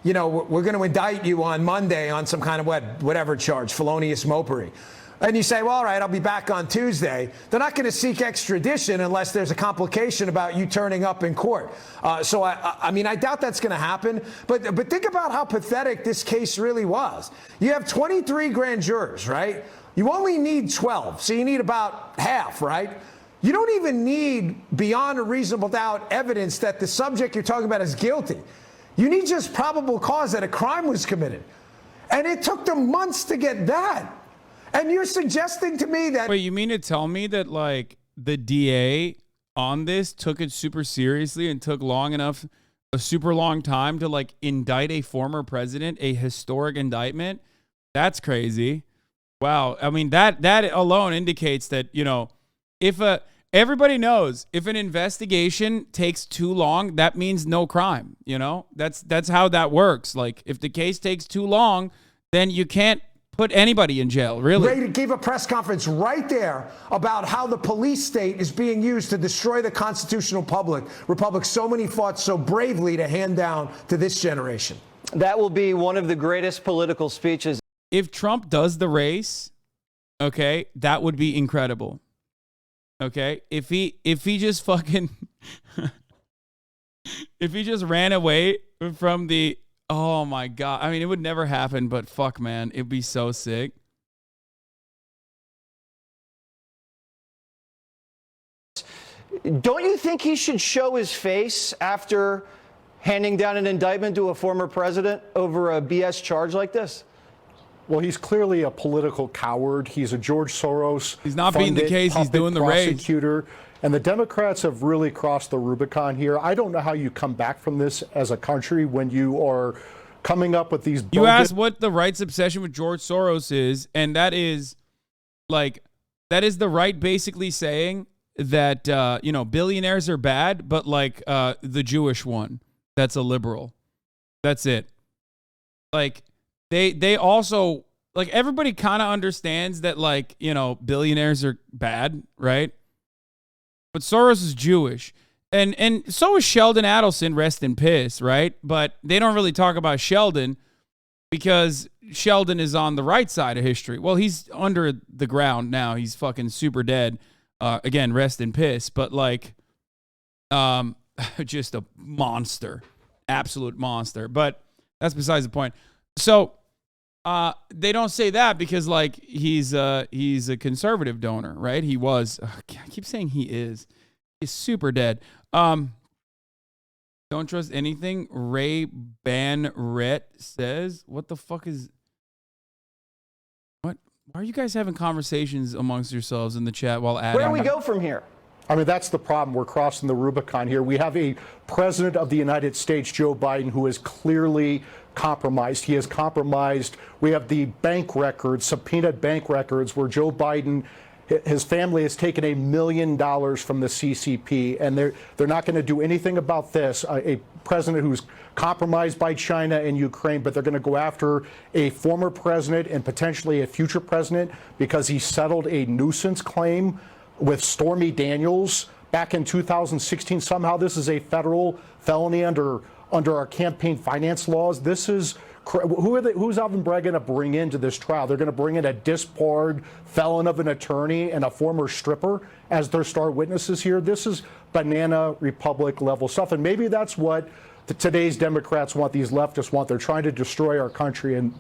you know, we're going to indict you on Monday on some kind of whatever charge, felonious mopery. And you say, well, all right, I'll be back on Tuesday. They're not going to seek extradition unless there's a complication about you turning up in court. So, I mean, I doubt that's going to happen. But think about how pathetic this case really was. You have 23 grand jurors, right? You only need 12, so you need about half, right? You don't even need beyond a reasonable doubt evidence that the subject you're talking about is guilty. You need just probable cause that a crime was committed. And it took them months to get that. And you're suggesting to me that... Wait, you mean to tell me that, like, the DA on this took it super seriously and took a super long time to, like, indict a former president, a historic indictment? That's crazy. Wow. I mean, that alone indicates that, you know, everybody knows if an investigation takes too long, that means no crime, you know? That's how that works. Like, if the case takes too long, then you can't put anybody in jail, really. Ray gave a press conference right there about how the police state is being used to destroy the constitutional republic so many fought so bravely to hand down to this generation. That will be one of the greatest political speeches. If Trump does the race, okay, that would be incredible. Okay? If he just fucking if he just ran away from the, oh my God. I mean, it would never happen, but fuck, man, it'd be so sick. Don't you think he should show his face after handing down an indictment to a former president over a BS charge like this? Well, he's clearly a political coward. He's a George Soros. He's not being the case. He's doing the race. Prosecutor. And the Democrats have really crossed the Rubicon here. I don't know how you come back from this as a country when you are coming up with these. You asked what the right's obsession with George Soros is, and that is the right basically saying that you know, billionaires are bad, but like the Jewish one, that's a liberal. That's it. Like they also, like, everybody kind of understands that, like, you know, billionaires are bad, right? But Soros is Jewish. And so is Sheldon Adelson, rest in piss, right? But they don't really talk about Sheldon because Sheldon is on the right side of history. Well, he's under the ground now. He's fucking super dead. Again, rest in piss. But, like, just a monster. Absolute monster. But that's besides the point. So they don't say that because, like, he's a conservative donor, right? He was. I keep saying he is. He's super dead. Don't trust anything Ray Banrett says. What the fuck is... What? Why are you guys having conversations amongst yourselves in the chat while adding... Where do we go from here? I mean, that's the problem. We're crossing the Rubicon here. We have a president of the United States, Joe Biden, who is clearly compromised. He is compromised. We have the bank records, subpoenaed bank records, where Joe Biden his family has taken $1 million from the CCP, and they're not going to do anything about this. A president who's compromised by China and Ukraine, but they're going to go after a former president and potentially a future president because he settled a nuisance claim with Stormy Daniels back in 2016. Somehow this is a federal felony under our campaign finance laws. This is who's Alvin Bragg going to bring into this trial? They're going to bring in a disbarred felon of an attorney and a former stripper as their star witnesses here. This is banana republic level stuff, and maybe that's what today's Democrats want, these leftists want. They're trying to destroy our country, and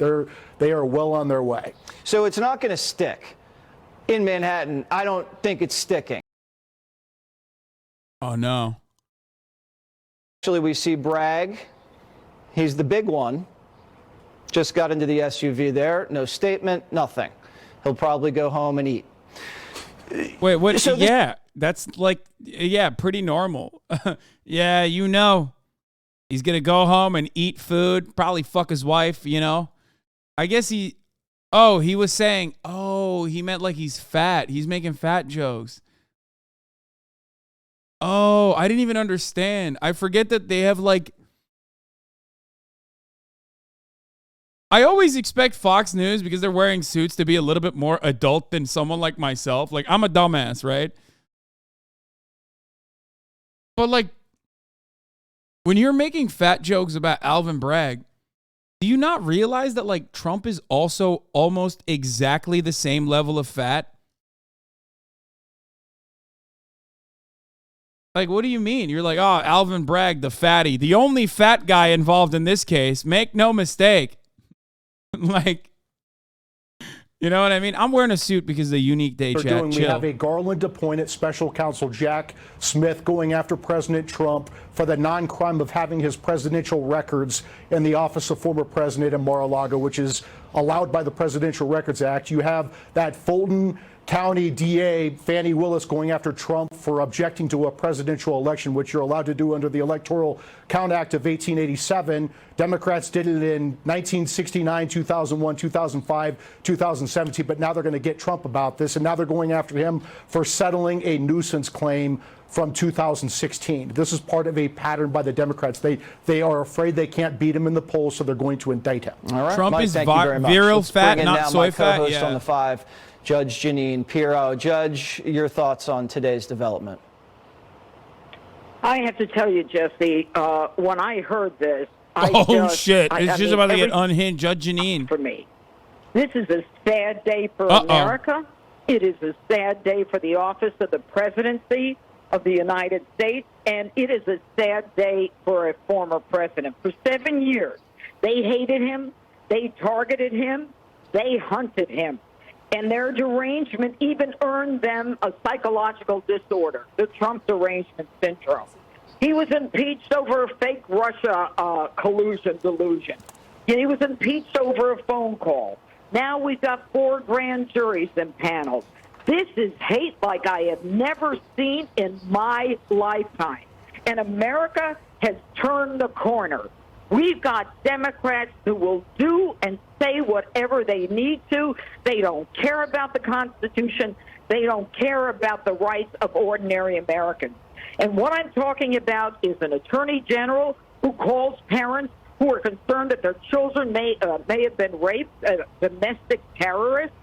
they are well on their way. So it's not going to stick in Manhattan. I don't think it's sticking. Oh, no. Actually, we see Bragg. He's the big one. Just got into the SUV there. No statement, nothing. He'll probably go home and eat. Wait, what? So yeah, that's like, yeah, pretty normal. Yeah, you know. He's going to go home and eat food, probably fuck his wife, you know. I guess he was saying, he meant like he's fat. He's making fat jokes. Oh, I didn't even understand. I forget that they have like, I always expect Fox News, because they're wearing suits, to be a little bit more adult than someone like myself. Like, I'm a dumbass, right? But like, when you're making fat jokes about Alvin Bragg, do you not realize that like Trump is also almost exactly the same level of fat? Like, what do you mean? You're like, oh, Alvin Bragg, the fatty, the only fat guy involved in this case. Make no mistake. Like, you know what I mean? I'm wearing a suit because of the unique day chat. We have a Garland-appointed special counsel, Jack Smith, going after President Trump for the non-crime of having his presidential records in the office of former president in Mar-a-Lago, which is allowed by the Presidential Records Act. You have that Fulton County DA, Fannie Willis, going after Trump for objecting to a presidential election, which you're allowed to do under the Electoral Count Act of 1887. Democrats did it in 1969, 2001, 2005, 2017, but now they're going to get Trump about this, and now they're going after him for settling a nuisance claim from 2016. This is part of a pattern by the Democrats. They are afraid they can't beat him in the polls, so they're going to indict him. All right, Trump Mike, is virile fat, not soy fat. Yeah. On the 5, Judge Jeanine Pirro. Judge, your thoughts on today's development? I have to tell you, Jesse, when I heard this, shit. It's just about to get unhinged. Judge Jeanine. For me, this is a sad day for America. It is a sad day for the office of the presidency of the United States, and it is a sad day for a former president. For 7 years, they hated him, they targeted him, they hunted him. And their derangement even earned them a psychological disorder, the Trump derangement syndrome. He was impeached over a fake Russia collusion delusion. He was impeached over a phone call. Now we've got 4 grand juries and panels. This is hate like I have never seen in my lifetime. And America has turned the corner. We've got Democrats who will do and say whatever they need to. They don't care about the Constitution. They don't care about the rights of ordinary Americans. And what I'm talking about is an attorney general who calls parents who are concerned that their children may have been raped, domestic terrorists.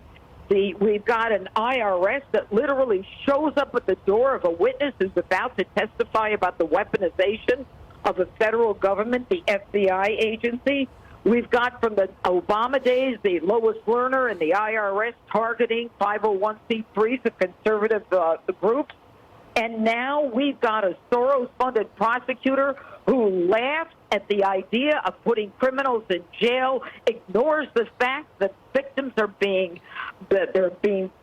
We've got an IRS that literally shows up at the door of a witness who's about to testify about the weaponization of the federal government, the FBI agency. We've got from the Obama days the Lois Lerner and the IRS targeting 501c3s of conservative groups. And now we've got a Soros-funded prosecutor who laughs at the idea of putting criminals in jail, ignores the fact that victims are being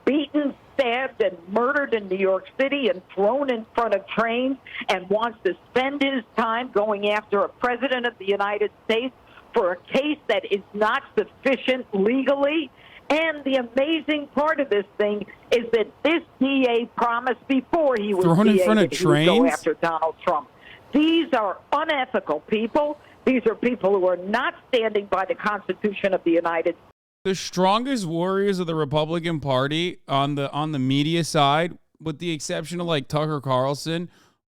beaten, stabbed, and murdered in New York City and thrown in front of trains, and wants to spend his time going after a president of the United States for a case that is not sufficient legally. And the amazing part of this thing is that this DA promised before he was thrown in front of that he would go trains? after Donald Trump. These are unethical people. These are people who are not standing by the Constitution of the United States. the strongest warriors of the Republican Party on the media side, with the exception of like Tucker Carlson,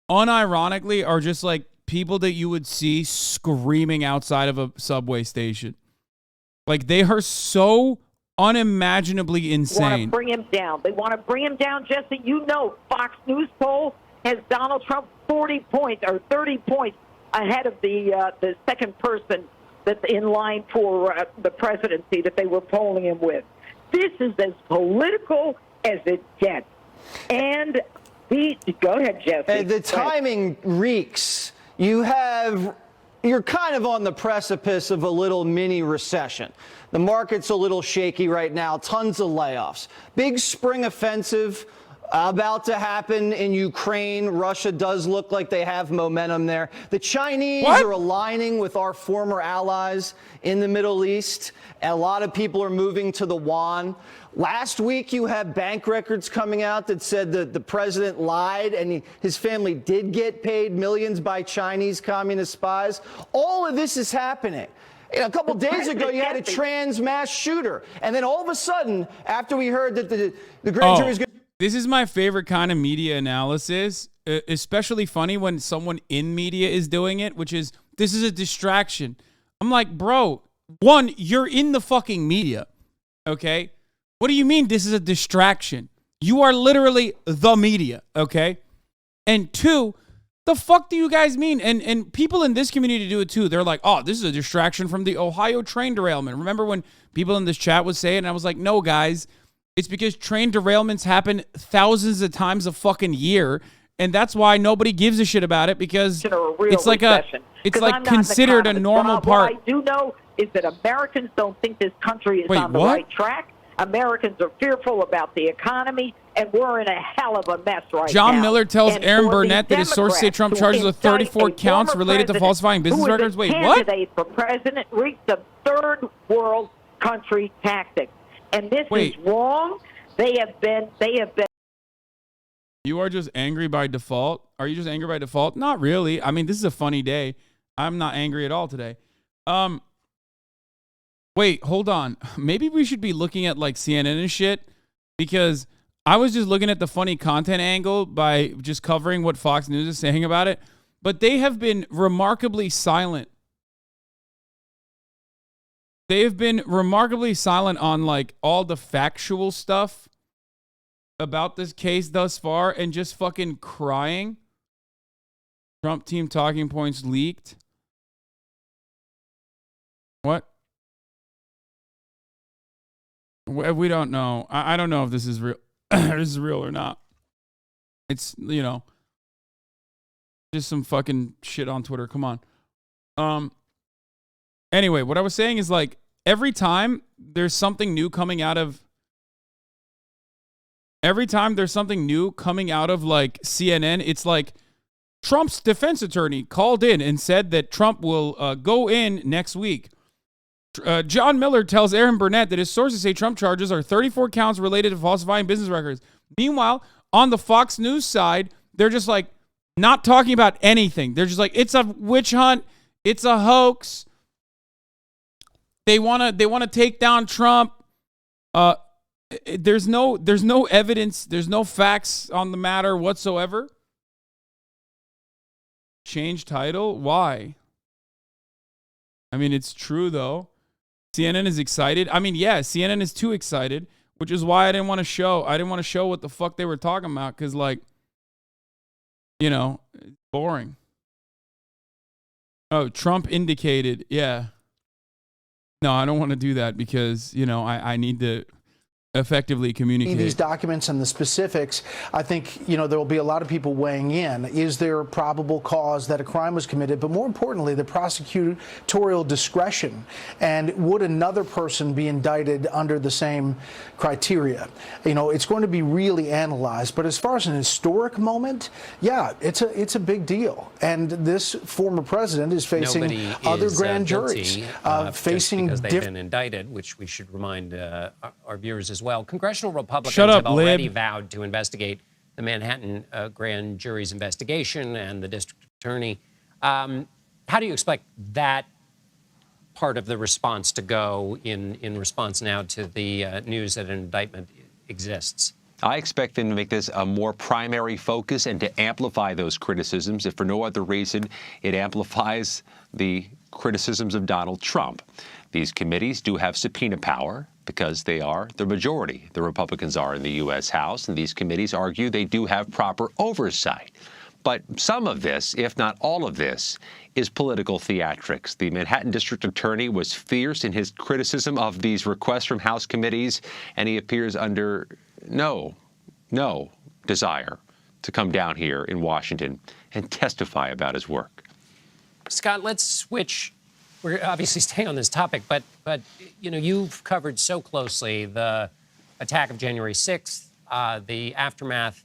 unironically are just like people that you would see screaming outside of a subway station. Like, they are so unimaginably insane. Want to bring him down. They want to bring him down, Jesse. You know, Fox News poll has Donald Trump 40 points or 30 points ahead of the second person that's in line for the presidency that they were polling him with. This is as political as it gets. And go ahead, Jesse. The timing reeks. You're kind of on the precipice of a little mini recession. The market's a little shaky right now. Tons of layoffs. Big spring offensive about to happen in Ukraine. Russia does look like they have momentum there. The Chinese are aligning with our former allies in the Middle East. A lot of people are moving to the yuan. Last week, you had bank records coming out that said that the president lied and his family did get paid millions by Chinese communist spies. All of this is happening. A couple days ago, you had a trans mass shooter. And then all of a sudden, after we heard that the grand jury is going to... This is my favorite kind of media analysis, especially funny when someone in media is doing it, which is, this is a distraction. I'm like, bro, one, you're in the fucking media, okay? What do you mean this is a distraction? You are literally the media, okay? And two, the fuck do you guys mean? And people in this community do it too. They're like, oh, this is a distraction from the Ohio train derailment. Remember when people in this chat would say it? And I was like, no, guys. It's because train derailments happen thousands of times a fucking year, and that's why nobody gives a shit about it, because it's like considered a normal part. What I do know is that Americans don't think this country is on the right track. Americans are fearful about the economy, and we're in a hell of a mess right now. John Miller tells Aaron Burnett that his sources say Trump charges with 34 counts related to falsifying business records. Wait, what? Candidate for president reeks of third world country tactics. And this is wrong. They have been. You are just angry by default? Are you just angry by default? Not really. I mean, this is a funny day. I'm not angry at all today. Wait, hold on. Maybe we should be looking at like CNN and shit, because I was just looking at the funny content angle by just covering what Fox News is saying about it, but they have been remarkably silent. They have been remarkably silent on like all the factual stuff about this case thus far, and just fucking crying. Trump team talking points leaked. What? We don't know. I don't know if this is real. This is real or not. It's, just some fucking shit on Twitter. Come on. Anyway, what I was saying is, like, every time there's something new coming out of like CNN, it's like Trump's defense attorney called in and said that Trump will go in next week. John Miller tells Aaron Burnett that his sources say Trump charges are 34 counts related to falsifying business records. Meanwhile, on the Fox News side, they're just like not talking about anything. They're just like, it's a witch hunt. It's a hoax. They want to take down Trump. There's no evidence. There's no facts on the matter whatsoever. Change title? Why? I mean, it's true though. CNN is excited. I mean, yeah, CNN is too excited, which is why I didn't want to show what the fuck they were talking about, because, like, it's boring. Oh, Trump indicated. Yeah. No, I don't want to do that because, I need to effectively communicate. These documents and the specifics, I think, there will be a lot of people weighing in. Is there a probable cause that a crime was committed? But more importantly, the prosecutorial discretion. And would another person be indicted under the same criteria? It's going to be really analyzed. But as far as an historic moment, yeah, it's a big deal. And this former president is facing other grand juries, facing because they've been indicted, which we should remind our viewers as well. Congressional Republicans have already vowed to investigate the Manhattan grand jury's investigation and the district attorney. How do you expect that part of the response to go in response now to the news that an indictment exists? I expect them to make this a more primary focus and to amplify those criticisms. If for no other reason, it amplifies the criticisms of Donald Trump. These committees do have subpoena power because they are the majority. The Republicans are in the U.S. House, and these committees argue they do have proper oversight. But some of this, if not all of this, is political theatrics. The Manhattan District Attorney was fierce in his criticism of these requests from House committees, and he appears under no desire to come down here in Washington and testify about his work. Scott, let's switch. We're obviously staying on this topic, but you've covered so closely the attack of January 6th, the aftermath,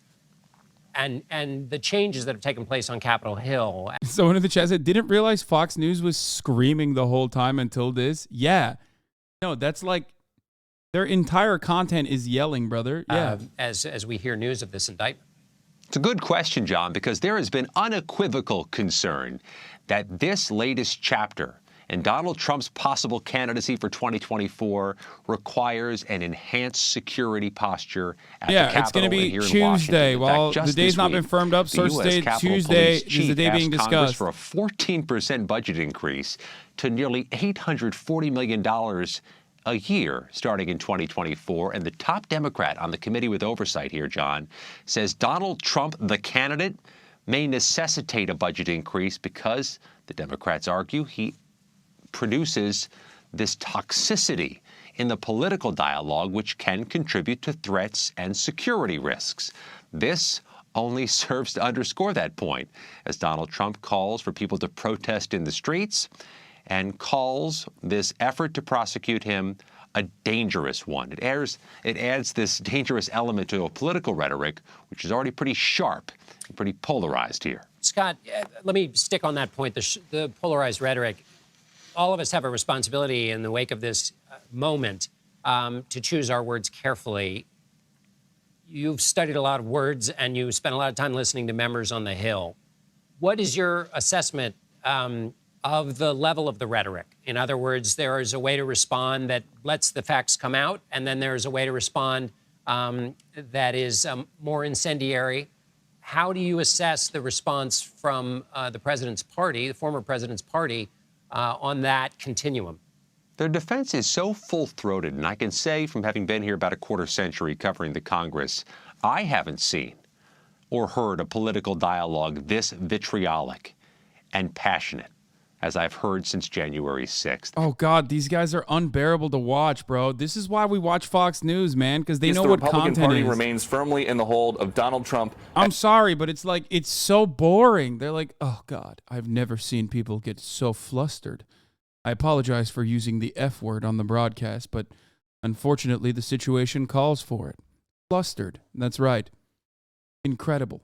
and the changes that have taken place on Capitol Hill. Someone in the chat said, didn't realize Fox News was screaming the whole time until this. Yeah. No, that's like their entire content is yelling, brother. Yeah. As we hear news of this indictment. It's a good question, John, because there has been unequivocal concern that this latest chapter in Donald Trump's possible candidacy for 2024 requires an enhanced security posture at the Capitol. It's going to be Tuesday. Well, the day's not been firmed up. Source say Tuesday is the day being discussed. For a 14% budget increase to nearly $840 million a year starting in 2024. And the top Democrat on the committee with oversight here, John, says Donald Trump, the candidate, may necessitate a budget increase because, the Democrats argue, he produces this toxicity in the political dialogue, which can contribute to threats and security risks. This only serves to underscore that point, as Donald Trump calls for people to protest in the streets and calls this effort to prosecute him a dangerous one. It adds this dangerous element to a political rhetoric, which is already pretty sharp and pretty polarized here. Scott, let me stick on that point, the polarized rhetoric. All of us have a responsibility in the wake of this moment to choose our words carefully. You've studied a lot of words, and you spent a lot of time listening to members on the Hill. What is your assessment of the level of the rhetoric? In other words, there is a way to respond that lets the facts come out, and then there's a way to respond that is more incendiary. How do you assess the response from the president's party, the former president's party, on that continuum? Their defense is so full-throated, and I can say from having been here about a quarter century covering the Congress, I haven't seen or heard a political dialogue this vitriolic and passionate as I've heard since January 6th. Oh, God, these guys are unbearable to watch, bro. This is why we watch Fox News, man, because they know what content is. The Republican Party remains firmly in the hold of Donald Trump. I'm sorry, but it's like, it's so boring. They're like, oh, God, I've never seen people get so flustered. I apologize for using the F word on the broadcast, but unfortunately, the situation calls for it. Flustered. That's right. Incredible.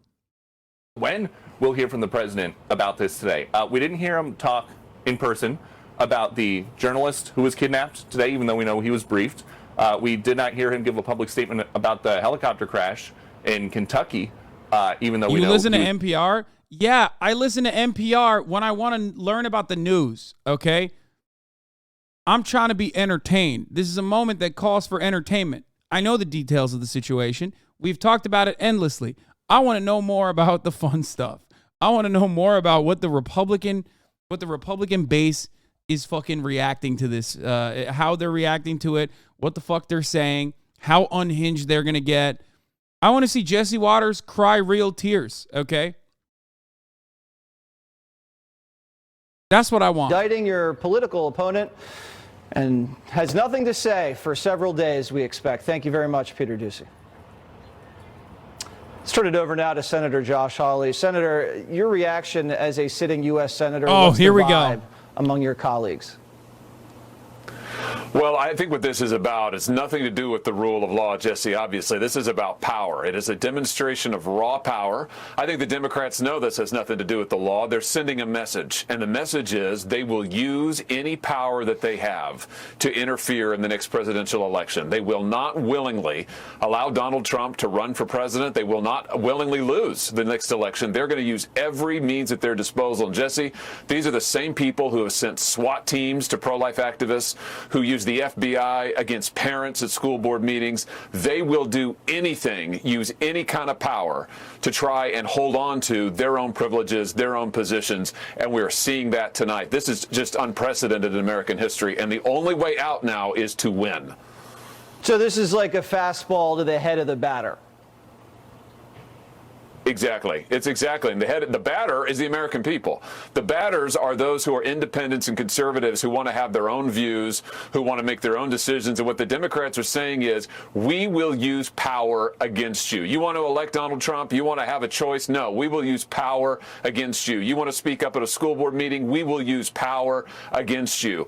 When we'll hear from the president about this today. We didn't hear him talk in person about the journalist who was kidnapped today, even though we know he was briefed. We did not hear him give a public statement about the helicopter crash in Kentucky, even though we know. You listen to NPR? Yeah, I listen to NPR when I want to learn about the news, okay? I'm trying to be entertained. This is a moment that calls for entertainment. I know the details of the situation. We've talked about it endlessly. I want to know more about the fun stuff. I want to know more about what the Republican base is fucking reacting to this, how they're reacting to it, what the fuck they're saying, how unhinged they're going to get. I want to see Jesse Waters cry real tears, okay? That's what I want. Indicting your political opponent and has nothing to say for several days, we expect. Thank you very much, Peter Doocy. Let's turn it over now to Senator Josh Hawley. Senator, your reaction as a sitting U.S. Senator. Oh, here we go. Among your colleagues? Well, I think what this is about is nothing to do with the rule of law, Jesse. Obviously, this is about power. It is a demonstration of raw power. I think the Democrats know this has nothing to do with the law. They're sending a message, and the message is they will use any power that they have to interfere in the next presidential election. They will not willingly allow Donald Trump to run for president. They will not willingly lose the next election. They're going to use every means at their disposal. And Jesse, these are the same people who have sent SWAT teams to pro-life activists, who use the FBI against parents at school board meetings. They will do anything, use any kind of power to try and hold on to their own privileges, their own positions, and we're seeing that tonight. This is just unprecedented in American history, and the only way out now is to win. So this is like a fastball to the head of the batter. Exactly. It's exactly. And the batter is the American people. The batters are those who are independents and conservatives who want to have their own views, who want to make their own decisions. And what the Democrats are saying is, we will use power against you. You want to elect Donald Trump? You want to have a choice? No, we will use power against you. You want to speak up at a school board meeting? We will use power against you.